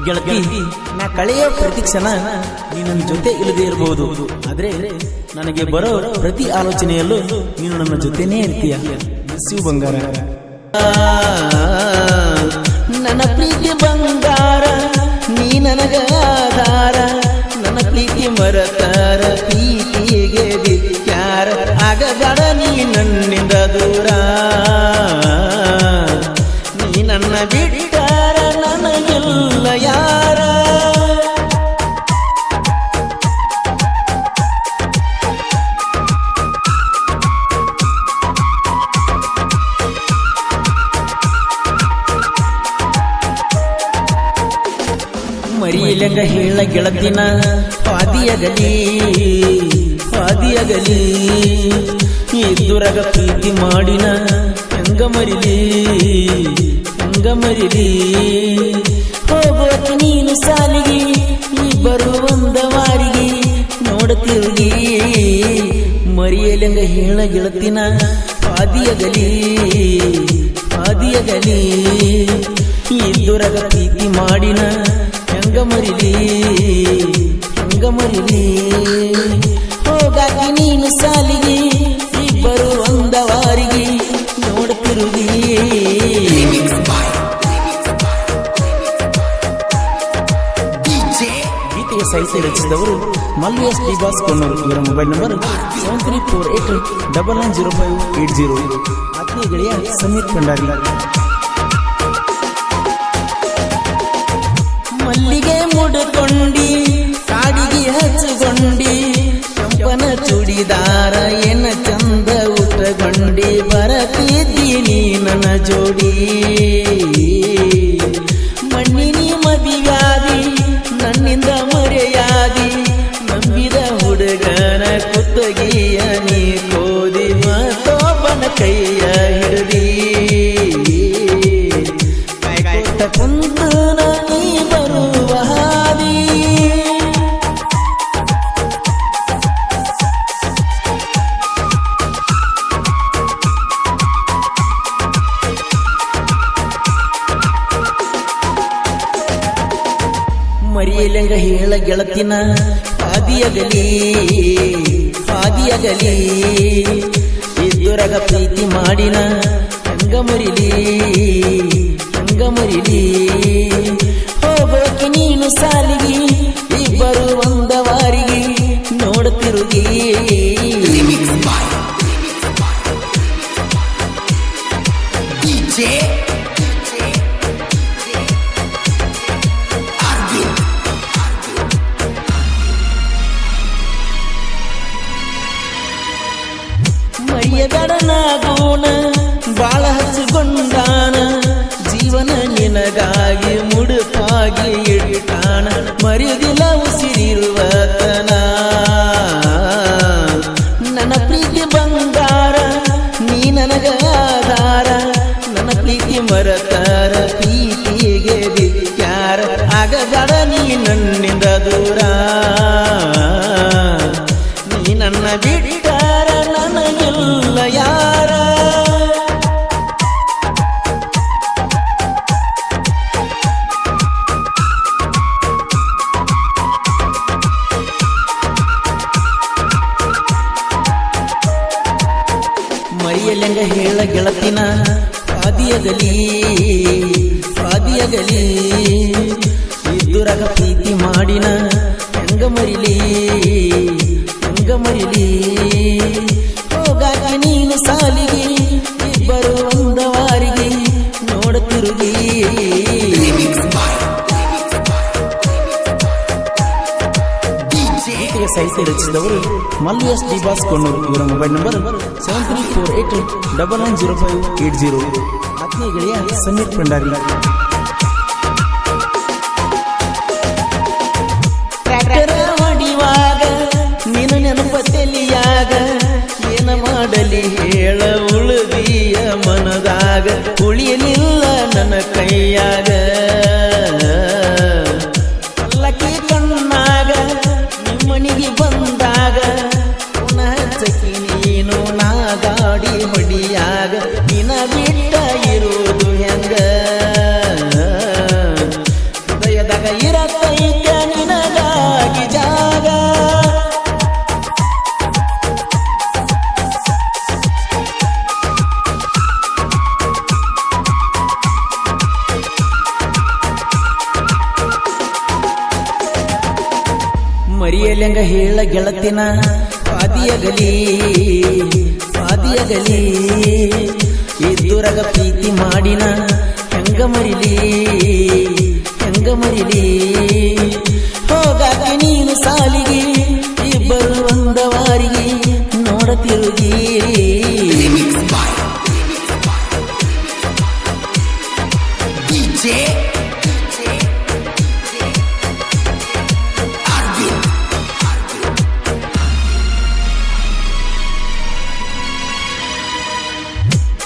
ಗೆಳತಿ, ನಾ ಕಳೆಯೋ ಪ್ರತಿ ಕ್ಷಣ ನೀನು ನನ್ನ ಜೊತೆ ಇಲ್ಲದೆ ಇರಬಹುದು, ಆದ್ರೆ ನನಗೆ ಬರೋ ಪ್ರತಿ ಆಲೋಚನೆಯಲ್ಲೂ ನೀನು ನನ್ನ ಜೊತೆನೇ ಇರ್ತೀಯ. ಶಿವ ಬಂಗಾರ, ನನ್ನ ಪ್ರೀತಿ ಬಂಗಾರ, ನೀ ನನಗ ಆಧಾರ, ನನ್ನ ಪ್ರೀತಿ ಮರತಾರ, ಪ್ರೀತಿಗೆ ದಿಕ್ಕ್ಯಾರ, ಆಗಬೇಡ ನೀ ನನ್ನಿಂದ ದೂರ, ನೀ ನನ್ನ ಬಿಟ್ಟಾರ ನನಗಿಲ್ಲ ಯಾರ. ಮರಿಯಲಂಗ ಹೇಳ ಗೆಳತಿನ ಪಾದಿಯಗಲಿ ಪಾದಿಯಗಲಿ, ಇದ್ದುರಗ ಪ್ರೀತಿ ಮಾಡಿನ ಹೆಂಗ ಮರಿಲಿ ಹೆಂಗ ಮರಿಲಿ. ಹೋಗೋಕ ನೀನು ಸಾಲಿಗೆ, ಇಬ್ಬರು ಒಂದ ವಾರಿಗೆ ನೋಡತಿರುಗಿ. ಮರಿಯಲಂಗ ಹೇಳ ಗೆಳತಿನ ಪಾದಿಯಗಲಿ ಪಾದಿಯಗಲಿ, ಇದ್ದುರಗ ಪ್ರೀತಿ ಮಾಡಿನ ಹೆಂಗ ಮರಿಲಿ ಹೆಂಗ ಮರಿಲಿ. ಹೋಗಾಕಿ ನೀನು ಸಾಲಿಗೆ, ಇಬ್ಬರು ಒಂದ ವಾರಿಗೆ ನೋಡ್ತಿರುಗಿ. ಗೀತೆಯ ಸಾಹಿತ್ಯ ರಚಿಸಿದವರು ಮಲ್ಲು ಎಸ್ ಡಿ ಬಾಸ್ ಕೊಣ್ಣೂರು. ಇವರ ಮೊಬೈಲ್ ನಂಬರ್ 7348990580. ಆತ್ಮೀಯ ಗೆಳೆಯ ಸಮೀರ್ ಭಂಡಾರಿ. ಮಲ್ಲಿಗೆ ಮುಡ್ಕೊಂಡಿ, ಕಾಡಿಗೆ ಹಚ್ಚಗೊಂಡಿ, ಕೆಂಪನ ಚೂಡಿದಾರ ಏನ ಚಂದ ಉಟ್ಟಗೊಂಡಿ, ಬರತಿದ್ದೀನಿ ನನ್ನ ಜೋಡಿ. ಮಣ್ಣಿನಿ ಮದಿವ್ಯಾದಿ ನನ್ನಿಂದ ಮರೆಯಾದಿ, ನಂಬಿದ ಹುಡುಗನ ಕುತ್ತಗಿಯ ನೀ ಕೋದಿ, ಮತ್ತೊಬ್ಬನ ಕೈಯ ಹಿಡಿದಿ ಕಾಯ್ಕೊತ ಕುಂತು ನೀ ಬರುವ ಹಾದಿ. ಮರಿಯಲಂಗ ಹೇಳ ಗೆಳತಿನ ಪಾದಿಯಗಲಿ ಪಾದಿಯಗಲಿ, ಇದ್ದುರಗ ಪ್ರೀತಿ ಮಾಡಿನ ಹೆಂಗ ಮರಿಲಿ ಹೆಂಗ ಮರಿಲಿ. ಹೋಗೋಕೆ ನೀನು ಸಾಲಿಗೆ, ಇಬ್ಬರು ಒಂದ ವಾರಿಗೆ ನೋಡ್ತಿರುಗಿ. ಮರಿಯದಡನಾಗೋಣ ಬಾಳ ಹಚ್ಚಿಕೊಂಡಾನ, ಜೀವನ ನಿನಗಾಗಿ ಮುಡುಪಾಗಿ ಇಟ್ಟಾನ, ಮರೆಯುವುದಿಲ್ಲ ಉಸಿರಿರುವತನ. ನನ್ನ ಪ್ರೀತಿ ಬಂಗಾರ, ನೀ ನನಗ ಆಧಾರ, ನನ್ನ ಪ್ರೀತಿ ಮರತಾರ, ಪ್ರೀತಿಗೆ ದಿಕ್ಕ್ಯಾರ, ಆಗಬೇಡ ನೀ ನನ್ನಿಂದ ದೂರ, ನೀ ನನ್ನ ಬಿಟ್ಟಾರ ನನಗಿಲ್ಲ ಯಾರ. ಮರಿಯಲಂಗ ಹೇಳ ಗೆಳತಿನ ಪಾದಿಯಗಲಿ ಪಾದಿಯಗಲಿ, ಇದ್ದುರಗ ಪ್ರೀತಿ ಮಾಡಿನ ಹೆಂಗ ಮರಿಲಿ ಹೆಂಗ ಮರಿಲಿ. ಹೋಗಾಕಿ ನೀನು ಸಾಲಿಗೆ, ಇಬ್ಬರು ಒಂದ ವಾರಿಗೆ ನೋಡ್ತಿರುಗಿ. ಗೀತೆಯ ಸಾಹಿತ್ಯ ರಚಿಸಿದವರು ಮಲ್ಲು ಎಸ್ ಡಿ ಬಾಸ್ ಕೊಣ್ಣೂರು. ಇವರ ಮೊಬೈಲ್ ನಂಬರ್ 7348990580. ಆತ್ಮೀಯ ಗೆಳೆಯ ಸಮೀರ್ ಭಂಡಾರಿ. ಟ್ರ್ಯಾಕ್ಟರ್ ಹೊಡಿವಾಗ ನೀನು ನೆನಪ ತಲಿಯಾಗ, ಏನ ಮಾಡಲಿ ಹೇಳ ಉಳಿದಿಯ ಮನದಾಗ, ಉಳಿಯಲಿಲ್ಲ ನನ್ನ ಕೈಯಾಗ. ಲಕ್ಕಿ ಕಣ್ಣಾಗ ನಿಮ್ಮನಿಗೆ ಬಂದಾಗ, ಪುನಃ ಚಕಿ ನೀನು ನಾ ಗಾಡಿ ಹೊಡಿಯಾಗ, ನಿನ ಬಿಟ್ಟ ಇರುವುದು ಹೆಂಗ. ಜಗದಾಗ ಇರತೈತ ನಿನಗಾಗಿ ಜಾಗ. ಮರಿಯಲೆಂಗ ಹೇಳ ಗೆಳತಿನ ಪಾದಿಯಗಲಿ ಪಾದಿಯಗಲಿ ಇದ್ದುರಗ ಪ್ರೀತಿ ಮಾಡಿನ ಹೆಂಗ ಮರಿಲಿ ಹೋಗಾಕಿ ನೀನು ಸಾಲಿಗೆ ಇಬ್ಬರು ಒಂದವಾರಿಗೆ ನೋಡತಿರುಗಿ.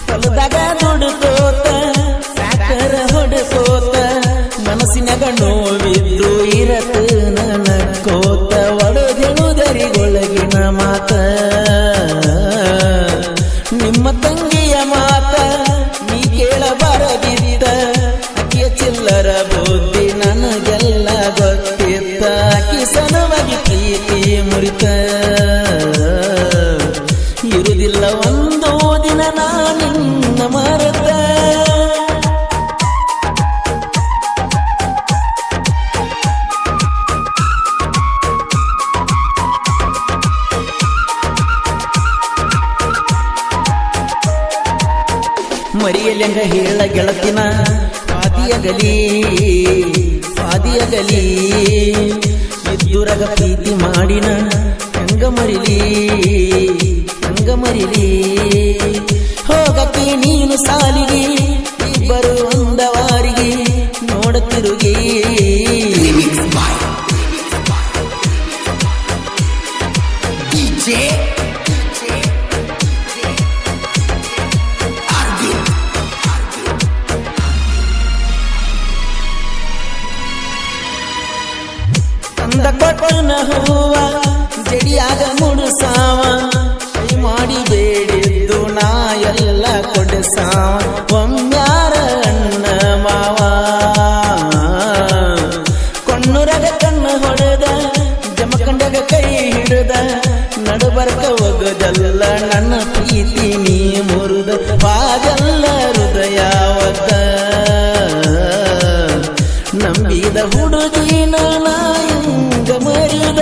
ಹೊಲದಾಗ ದುಡ್ಕೋತ ಸಾಕರ ಹೊಡ್ಕೋತ ಮನಸ್ಸಿನಾಗ ನೋವಿದ್ದು ಇರತ ನನಕೋತ ಒಳಗೆಳುದರಿಗೊಳಗಿನ ಮಾತ ನಿಮ್ಮ ತಂಗಿಯ ಮಾತ ನೀ ಕೇಳಬಾರದಿದ್ದ ಅಕ್ಕಿಯ ಚಿಲ್ಲರ ಬುದ್ಧಿ ನನಗೆಲ್ಲ ಗೊತ್ತಿತ್ತ ಅಕ್ಕಿ ಸನವಾಗಿ ಪ್ರೀತಿ ಮುರಿತ ಇರುವುದಿಲ್ಲ ಒಂದು ದಿನ ನಾನಿನ್ನ ಮರೆತ. ಮರಿಯಲೆಂಗ ಹೇಳ ಗೆಳತಿನ ಪಾದಿಯಗಲಿ ಪಾದಿಯಗಲಿ ಇದ್ದುರಗ ಪ್ರೀತಿ ಮಾಡಿನ ಹೆಂಗ ಮರಿಲಿ ಹೋಗಕ್ಕೆ ನೀನು ಸಾಲಿಗೆ ಇಬ್ಬರು ಒಂದವಾರಿಗೆ ನೋಡುತ್ತಿರುಗಿ. ತಂದ ಕೊಟ್ಟನ ಹೂವ ಜಡಿಯಾಗ ಮುಡುಸಾವ ಕೈ ಮಾಡಿ ಬೇಡಿದ್ದು ನಾ ಎಲ್ಲ ಕೊಡಸಾವ ಒಮ್ಮ್ಯಾರ ಅಣ್ಣ ಮಾವ ಕೊಣ್ಣುರಗ ಕಣ್ಣು ಹೊಡೆದ ಜಮಖಂಡಗ ಕೈ ಹಿಡಿದ ನಡುಬರ್ಕ ಒಗದಲ್ಲ ನನ್ನ ಪ್ರೀತಿ ನೀ ಮುರಿದ ಬಾಗಲ್ಲ ಹೃದಯವದ ನಂಬಿದ ಹುಡುಗಿನ ನಾಯಂಗ ಮರಿದ.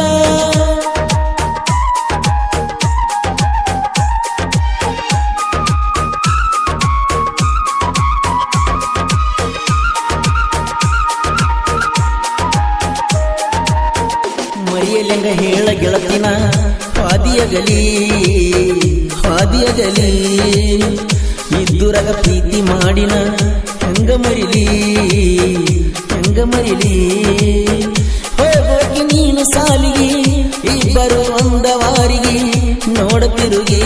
ಮರಿಯಲೆಂಗ ಹೇಳ ಗೆಳತಿನ ಪಾದಿಯಗಲಿ ಪಾದಿಯಗಲಿ ಇದ್ದುರಗ ಪ್ರೀತಿ ಮಾಡಿನ ಹೆಂಗ ಮರಿಲಿ ಹೋಗೋಕೆ ನೀನು ಸಾಲಿಗೆ ಇಬ್ಬರು ಒಂದವಾರಿಗೆ ನೋಡುತ್ತಿರುಗಿ.